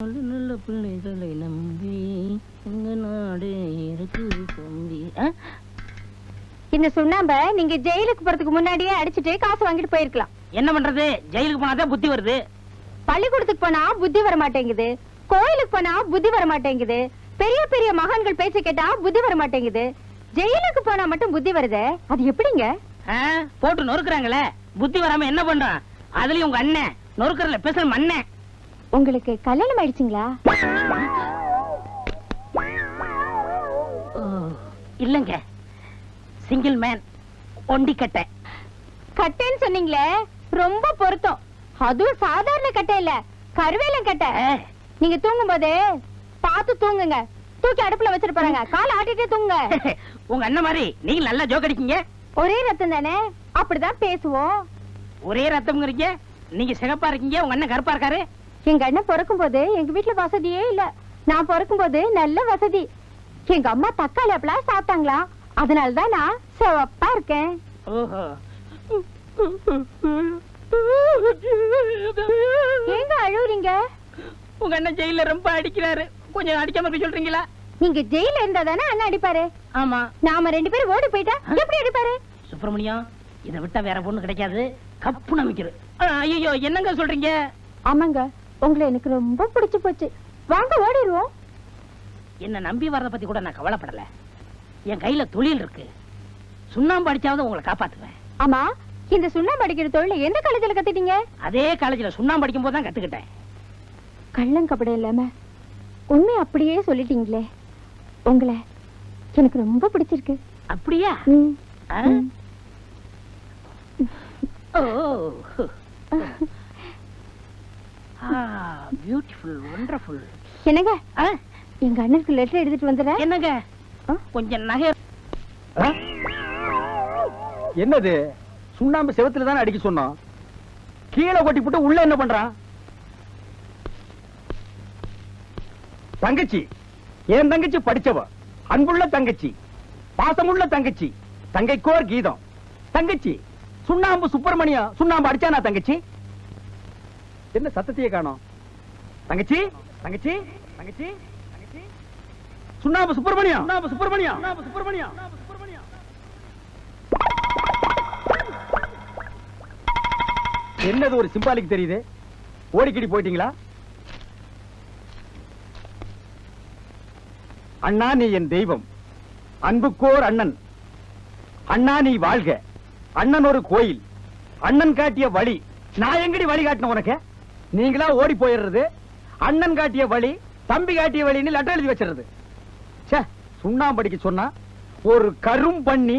நல்ல நல்ல பிள்ளைகளை நம்பி உங்க நாடு இருக்கு தம்பி. இந்த சுண்ணாம்ப நீங்க ஜெயிலுக்கு போறதுக்கு முன்னாடியே அடிச்சிட்டு காசு வாங்கிட்டு போயிருக்கலாம். என்ன பண்றது, ஜெயிலுக்கு போனாதான் புத்தி வருது. பள்ளிக்கூடத்துக்கு போனா புத்தி வர மாட்டேங்குது, கோயிலுக்கு போனா புத்தி வர மாட்டேங்குது, பெரிய பெரிய மகான்கள் பேச்சு கேட்டா புத்தி வர மாட்டேங்குது, ஜெயிலுக்கு போனா மட்டும் புத்தி வருது. அது எப்படிங்க? போட்டு நொறுக்குறாங்களே, புத்தி வராம என்ன பண்றான்? அதுலயும் உங்க அண்ணன் நொறுக்கறல பேசல மண்ண. உங்களுக்கு கல்யாணம் ஆயிடுச்சுங்களா? இல்லங்க, சிங்கிள் மேன், ஒண்டி கட்டை. கட்டைன்னு சொன்னீங்களே, ரொம்ப பொருத்தம். அதுவும் சாதாரண கட்டை இல்ல, கருவேலம் கட்டை. நீங்க தூங்கும் போது பார்த்து தூங்குங்க. தூக்கி அடுப்புல வச்சிட்டு போறாங்க, காலை ஆட்டிட்டே தூங்குங்க. உங்க அண்ணன் மாதிரி நீங்க நல்லா ஜோக் அடிக்கீங்க. ஒரே ரத்தம் தானே, அப்படிதான் பேசுவோம். ஒரே ரத்தம்ங்கிறீங்க, நீங்க சிகப்பா இருக்கீங்க, உங்க அண்ணன் கருப்பா இருக்காரு. எங்க அண்ணன் பிறக்கும் போது எங்க வீட்டுல வசதியே இல்ல, நான் பிறக்கும் போது நல்ல வசதி. எங்க அம்மா தக்காளி அப்பெல்லாம் சாப்பிட்டாங்களா, அதனாலதான் நான் சிவப்பா இருக்கேன். ஓஹோ. ஏங்க அழுவுறீங்க? உங்க அண்ணன் ஜெயில ரொம்ப அடிக்கிறாரு, கொஞ்சம் அடிக்காம இருக்க சொல்றீங்களா? நீங்க ஜெயில இருந்தா தானே அண்ணன் அடிப்பாரு. ஆமா, நாம ரெண்டு பேரும் ஓடி போயிட்டா எப்படி அடிப்பாரு? சுப்பிரமணியம், இதை விட்டா வேற பொண்ணு கிடைக்காது, கப்பு நம்பிக்கிறது. ஐயோ, என்னங்க சொல்றீங்க? ஆமாங்க, உங்களை எனக்கு ரொம்ப பிடிச்சு போச்சு. வாங்க ஓடிடுவோம். என்ன நம்பி வர்றத பத்தி கூட நான் கவலைப்படல. என் கையில தொழில் இருக்கு, சுண்ணாம்பு அடிச்சாவது உங்களை காப்பாத்துவேன். ஆமா, இந்த சுண்ணாம்பு அடிக்கிற தொழில் எந்த காலேஜ்ல கத்துட்டீங்க? அதே காலேஜ்ல சுண்ணாம்பு அடிக்கும் போது தான் கத்துக்கிட்டேன். கள்ளங்கபடம் இல்லாம உண்மை அப்படியே சொல்லிட்டீங்களே. உங்களை எனக்கு ரொம்ப பிடிச்சிருக்கு. அப்படியா? ஓ, பியூட்டிஃபுல், வண்டர்ஃபுல். என்னங்க, எங்க அண்ணனுக்கு லெட்டர் எடுத்துட்டு வந்துடுறேன். என்னங்க, கொஞ்சம் நகை. என்னது, சுண்ணாம்பு செவத்துல தானே அடிக்க சொன்னோம், கீழே கொட்டி போட்டு உள்ள என்ன பண்றான்? தங்கச்சி, என் தங்கச்சி படிச்சவ, அன்புள்ள தங்கச்சி, பாசமுள்ள தங்கச்சி, தங்கைக்கோர் கீதம். தங்கச்சி, சுண்ணாம்பு சுப்பிரமணியம் சுண்ணாம்பு அடிச்சானா தங்கச்சி? என்ன சத்தத்தையே காணோம்? தங்கச்சி, தங்கச்சி, தங்கச்சி, தங்கச்சி, சுண்ணாம்பு சுப்பிரமணியம், சுண்ணாம்பு சுப்பிரமணியம், சுண்ணாம்பு சுப்பிரமணியம், சுப்பிரமணியம். என்னது ஒரு சிம்பாலிக் தெரியுது? ஓடிக்கிடி போயிட்டீங்களா? அண்ணா நீ என் தெய்வம், அன்புக்கோர் அண்ணன். அண்ணா நீ வாழ்க. அண்ணன் ஒரு கோயில், அண்ணன் காட்டிய வழி. நான் எங்கடி வழி காட்டின உனக்கு? நீங்களா ஓடி போயிடுறது. அண்ணன் காட்டிய வழி, தம்பி காட்டிய வழின்னு லெட்டர் எழுதி வச்சிருது. சுண்ணாம்படிக்க சொன்னா ஒரு கரும் பண்ணி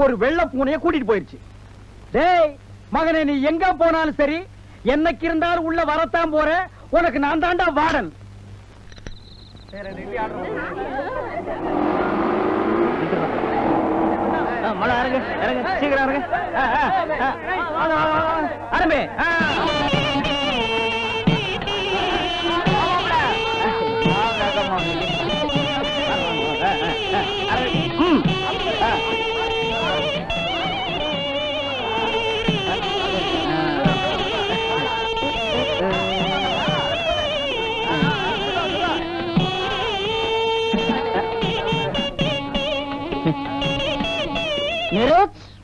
ஒரு வெள்ளை பூனைய கூட்டிட்டு போயிருச்சு. டேய் மகனே, நீ எங்க போனாலும் சரி, என்னைக்கு இருந்தாலும் உள்ள வரத்தான் போற. உனக்கு நான் தாண்டா வாடன். மழை இறங்கு, இறங்கு, சீக்கிரம் இறங்கு. ஆரம்பி.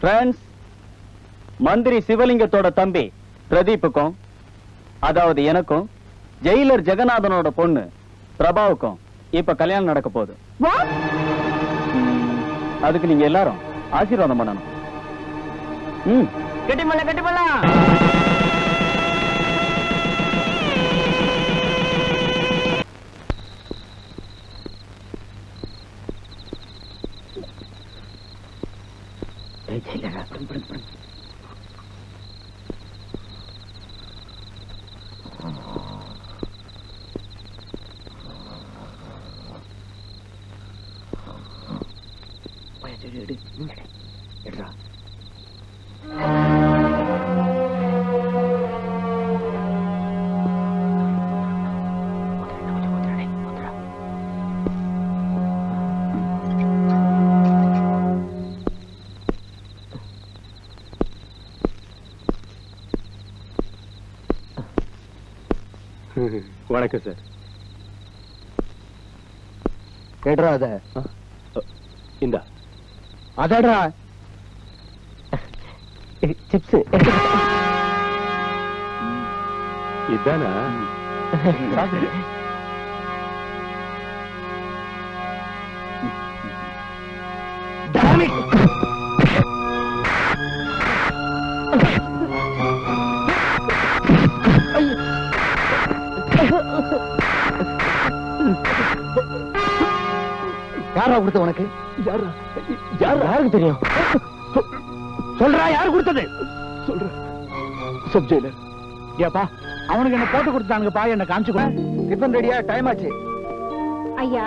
ஃப்ரெண்ட்ஸ், மந்திரி சிவலிங்கத்தோட தம்பி பிரதீப்புக்கும், அதாவது எனக்கும், ஜெயிலர் ஜெகநாதனோட பொண்ணு பிரபாவுக்கும் இப்ப கல்யாணம் நடக்க போகுது. அதுக்கு நீங்க எல்லாரும் ஆசீர்வாதம் பண்ணணும். கட்டிமல்ல, கட்டிமல்ல. வணக்கம் சார். கேடுறா அத இந்தா அதடா சிப்ஸ். இதானா? யாரா கொடுத்த உனக்கு? யாருக்கு தெரியும்? சொல்றா, யாரு கொடுத்தது? சொல்ற சப் ஜெயிலர். ஏப்பா, அவனுக்கு என்ன போட்டு கொடுத்தானுங்கப்பா, என்ன காமிச்சு. டிஃபன் ரெடியா? டைம் ஆச்சு. ஐயா,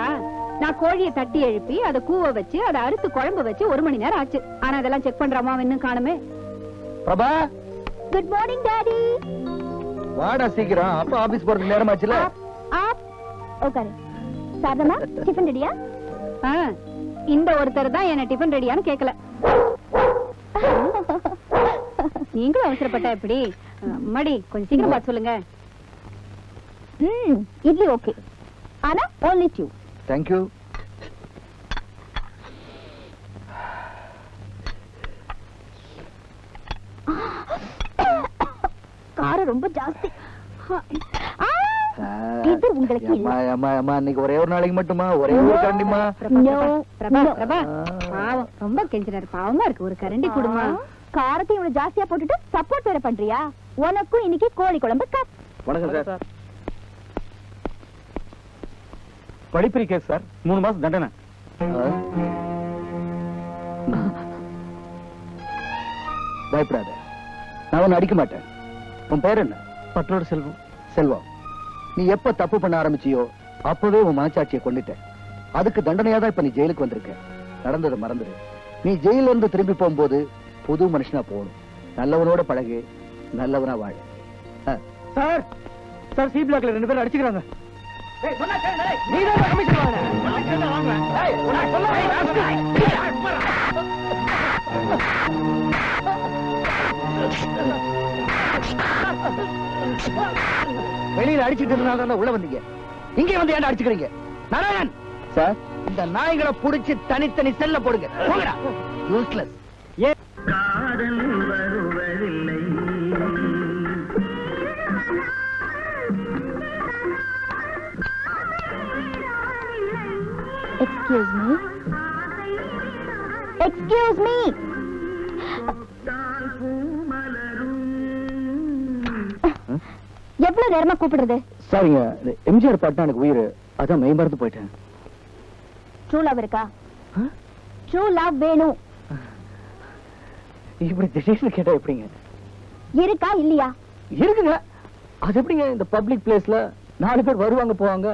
நான் கோழியை தட்டி எழுப்பி அதை கூவ வச்சு அதை அறுத்து குழம்பு வச்சு 1 மணி நேரம் ஆச்சு. ஆனா அதெல்லாம் செக் பண்றாமா இன்னும் காணுமே. Prabha, good morning daddy. வாடா சீக்கிரம், அப்பா ஆபீஸ் போறதுக்கு நேரம் ஆச்சுல. உட்காரு. சாதமா டிஃபன் ரெடியா? இந்த ஒருத்தர் தான் என்ன டிஃபன் ரெடியான்னு கேட்கல. நீங்களும் அவசரப்பட்டா எப்படி? மடி கொஞ்சம் சீக்கிரம் பார்த்து சொல்லுங்க. இட்லி ஓகே, ஆனா only 2. Thank you. காரம் ரொம்ப ஜாஸ்தி. இது உங்களுக்கு இல்ல. அம்மா இன்னைக்கு ஒரே ஒரு நாளைக்கு மட்டுமா? ஒரே ஒரு கரண்டிமா? பிரபா பாவம், ரொம்ப கெஞ்சினாரு. பாவமா இருக்கு, ஒரு கரண்டி குடுமா. காரத்தை இவ்வளவு ஜாஸ்தியா போட்டுட்டு சப்போர்ட் வேற பண்றியா? உனக்கும் இன்னைக்கு கோழி குழம்பு. வணக்கம் சார். படிப்பிரி கேஸ் சார், 3 மாசம் தண்டனை. பயப்படாத, நான் உன்னை அடிக்க மாட்டேன். உன் பேர் என்ன? பட்டோட செல்வம். செல்வம், நீ எப்ப தப்பு பண்ண ஆரம்பிச்சியோ அப்பவே உன் மனச்சாட்சியை கொண்டுட்ட. அதுக்கு தண்டனையா தான் இப்ப நீ ஜெயிலுக்கு வந்திருக்க. நடந்ததை மறந்துடு. நீ ஜெயில இருந்து திரும்பி போகும்போது புது மனுஷனா போகணும். நல்லவனோட பழகு, நல்லவனா வாழ. சார் சார், சி பிளாக்ல 2 பேரும் அடிச்சுக்கிறாங்க. வெளியில அடிச்சுட்டு இருந்தாலும் உள்ள வந்தீங்க, இங்கே வந்து ஏன்டா அடிச்சுக்கிறீங்க? நாராயணன் சார், இந்த நாய்களை புடிச்சு தனித்தனி செல்ல போடுங்க. போங்கடா, useless. Excuse me. Excuse me. எவ்வளவு நேரமா கூப்பிடுறது? சரிங்க, எம்ஜிஆர் பாட்டு எனக்கு உயிர், அதான் மெய் மறந்து போயிட்டேன். ட்ரூ லவ் இருக்கா? ட்ரூ லவ் வேணும். இப்படி திடீர்னு கேட்டா எப்படிங்க? இருக்கா இல்லையா? இருக்குங்க. அது எப்படிங்க இந்த பப்ளிக் பிளேஸ்ல 4 பேர் வருவாங்க போவாங்க,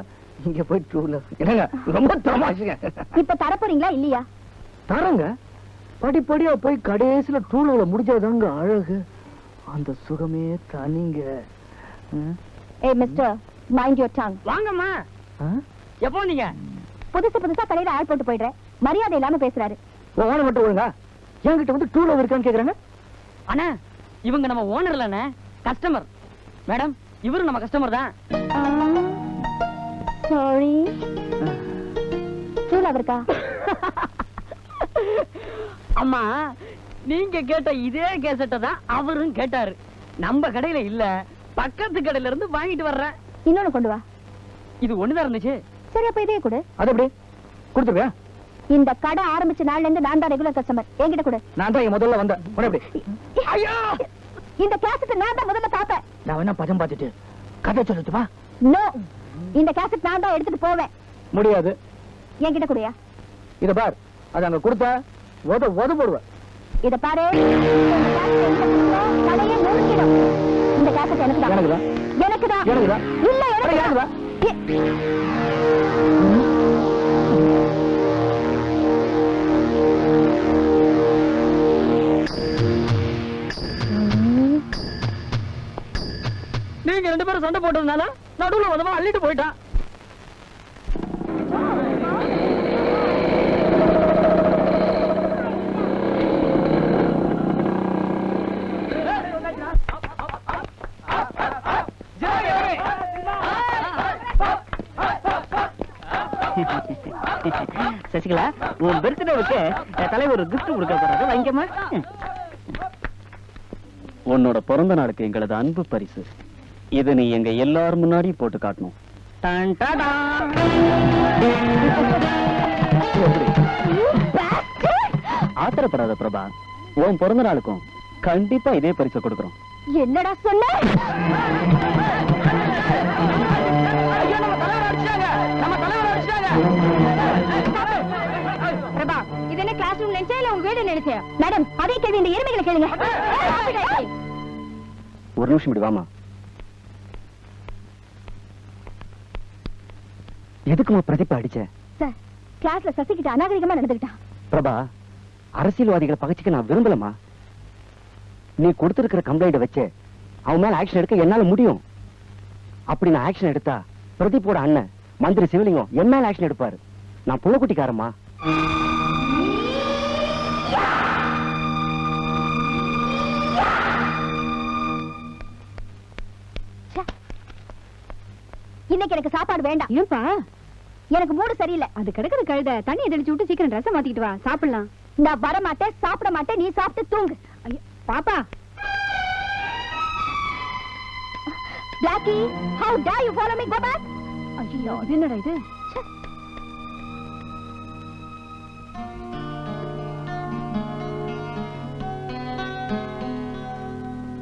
இங்க போய் ட்ரூ லவ்? என்னங்க ரொம்ப தமாஷுங்க. இப்ப தர போறீங்களா இல்லையா? தரங்க, படிப்படியா போய் கடைசியில ட்ரூ லவ்ல முடிஞ்சாதாங்க அழகு. அந்த சுகமே தனிங்க. ஏய் மிஸ்டர், மைண்ட் யுவர் டங். வாங்கம்மா. எப்போ நீங்க புதுசா கடையில ஆள் போட்டு போயிடுறேன். மரியாதை இல்லாம பேசுறாரு. ஓனர் மட்டும் ஒழுங்கா என்கிட்ட வந்து ட்ரூ லவ் இருக்கான்னு கேக்குறாங்க. அண்ணா, இவங்க நம்ம ஓனர் இல்லண்ணே, கஸ்டமர். மேடம், இவரு நம்ம கஸ்டமர் தான். சாரி. ட்ரூ லவ் இருக்கா? அம்மா, நீங்க கேட்ட இதே கேசட்டை தான் அவரும் கேட்டாரு. நம்ம கடையில இல்ல, பக்கத்து கடையில இருந்து வாங்கிட்டு வர்றேன். இன்னொன்னு கொண்டு வா. இது ஒண்ணுதான் இருந்துச்சு. சரி, அப்ப இதே கொடு. அது எப்படி கொடுத்துருவியா? இந்த கடை ஆரம்பிச்ச நாள்ல இருந்து நான் தான் ரெகுலர் கஸ்டமர். என்கிட்ட கொடு. நான் தான் முதல்ல வந்தேன். எப்படி? ஐயோ, இந்த கேசட் நான் தான் முதல்ல பார்த்தேன். நான் வேணா பதம் பார்த்துட்டு கதை சொல்லட்டுமா? நோ, இந்த கேசட் நான் தான் எடுத்துட்டு போவேன். முடியாது. என்கிட்ட கொடுயா. இத பார், அது அங்க கொடுத்தா உத போடுவேன். இத பாரு, கடையை மூடிடும். இந்த கேசட் எனக்கு தான். எனக்குதான். இல்ல, எனக்குதான். நீங்க 2 பேரும் சண்டை போட்டதுனால நடுவுல உதவா அள்ளிட்டு போயிட்டான். சசிகலா, உன் பர்த்டேவுக்கு தலைவர் ஒரு கிஃப்ட் கொடுக்க போறாரு, வாங்கிக்கமா. உன்னோட பிறந்த நாளுக்கு எங்களது அன்பு பரிசு. இது நீ எங்க எல்லாரும் முன்னாடி போட்டு காட்டணும். டன் டாடா. ஆத்திரப்படாத பிரபா, உன் பிறந்த நாளுக்கும் கண்டிப்பா இதே பரிசை கொடுக்கறோம். என்னடா சொல்ல? பிரபா, இது என்ன கிளாஸ் ரூம் நினைச்சா இல்ல உங்க வீடு நினைச்சா? மேடம், அதே கேள்வி இந்த எருமைகளை கேளுங்க. ஒரு நிமிஷம் இப்படி வாமா. எதுக்குமா பிரதீபா அடிச்ச? சார், கிளாஸ்ல சசிகிட்ட அநாகரிகமா நடந்துக்கிட்டான். பிரபா, அரசியல்வாதிகளை பகச்சிக்க நான் விரும்பலமா. நீ கொடுத்திருக்கிற கம்ப்ளைண்ட் வச்சு அவன் மேல ஆக்ஷன் எடுக்க என்னால முடியும். அப்படி நான் ஆக்ஷன் எடுத்தா பிரதீப்போட அண்ணன் மந்திரி சிவலிங்கம் என் மேல ஆக்ஷன் எடுப்பாரு. நான் புள்ளக்குட்டிக்காரமா. இன்னைக்கு எனக்கு சாப்பாடு வேண்டாம். ஏன்பா? எனக்கு மூடு சரியில்லை. அது கிடக்குற கழுத தண்ணி தெளிச்சு விட்டு சீக்கிரம் ரசம் மாத்திக்கிட்டு வா, சாப்பிடலாம். நான் வர மாட்டேன், சாப்பிட மாட்டேன், நீ சாப்பிட்டு தூங்கு. பாப்பா. Blackie, how dare you follow me? Go back. ஐயோ, இது என்னடா இது?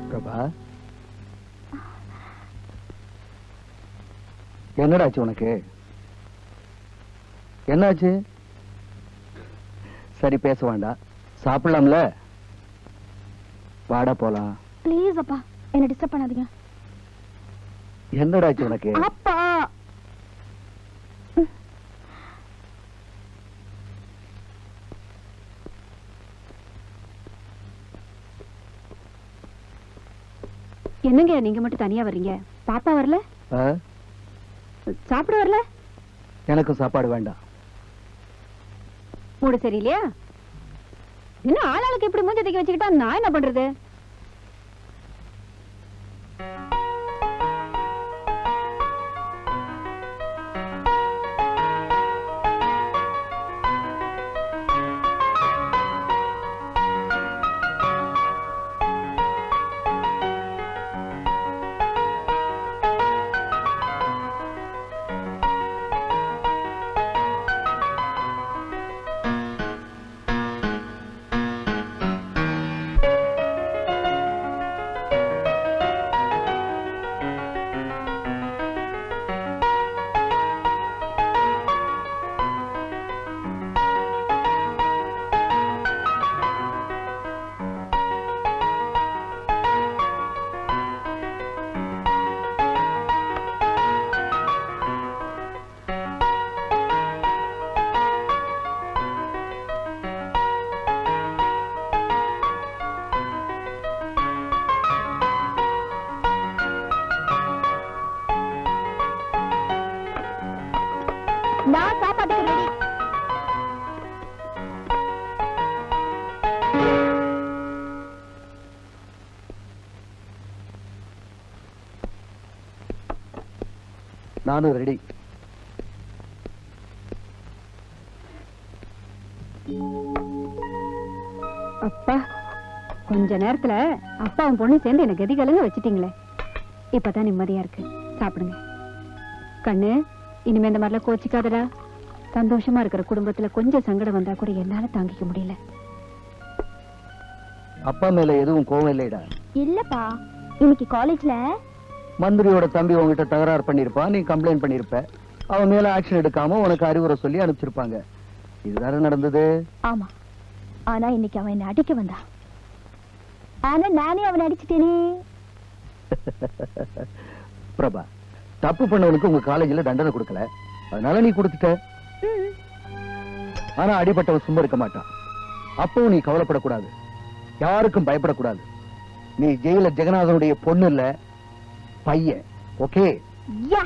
பிரபா, என்னடாச்சு உனக்கு? என்னாச்சு? சரி, பேச வேண்டாம், சாப்பிடலாம்ல. வாடா போலாம். ப்ளீஸ் அப்பா, என்ன டிஸ்டர்ப் பண்ணாதீங்க. என்னடாச்சு உனக்கு? அப்பா, என்னங்க நீங்க மட்டும் தனியா வர்றீங்க? பாப்பா வரல? சாப்பிட வரல? எனக்கும் சாப்பாடு வேண்டாம். மூடு சரியில்லையா? என்ன ஆளாளுக்கு இப்படி மூஞ்ச தூக்கி வச்சுக்கிட்டா நான் என்ன பண்றது? நான் சாப்பாட்டுக்கு ரெடி. நானும் ரெடி. அப்பா, கொஞ்ச நேரத்துல அப்பாவும் பொண்ணு சேர்ந்து என்ன கதி கலங்க வச்சிட்டீங்களே. இப்பதான் நிம்மதியா இருக்கு. சாப்பிடுங்க. கண்ணு, இனிமே இந்த மாதிரிலாம் கோச்சிக்காதடா. சந்தோஷமா இருக்கிற குடும்பத்துல கொஞ்சம் சங்கடம் வந்தா கூட என்னால தாங்கிக்க முடியல. அப்பா மேல எதுவும் கோவம் இல்லைடா. இல்லப்பா, இன்னைக்கு காலேஜ்ல மந்திரியோட தம்பி உங்ககிட்ட தகராறு பண்ணிருப்பான், நீ கம்ப்ளைண்ட் பண்ணிருப்ப. அவன் மேல ஆக்ஷன் எடுக்காம உனக்கு அறிவுரை சொல்லி அனுப்பிச்சிருப்பாங்க. இதுதானே நடந்தது? ஆமா. ஆனா இன்னைக்கு அவன் என்ன அடிக்க வந்தான். ஆனா நானே அவனை அடிச்சிட்டேனே. பிரபா, தப்பு பண்ணவனுக்கு உங்க காலேஜ்ல தண்டனை கொடுக்கல, அதனால நீ கொடுத்துட்ட. ஆனா அடிபட்டவன் சும்மா இருக்க மாட்டான். அப்பவும் நீ கவலைப்படக்கூடாது, யாருக்கும் பயப்படக்கூடாது. நீ ஜெயில ஜெகநாதனுடைய பொண்ணு இல்ல, பையன். ஓகே? யா.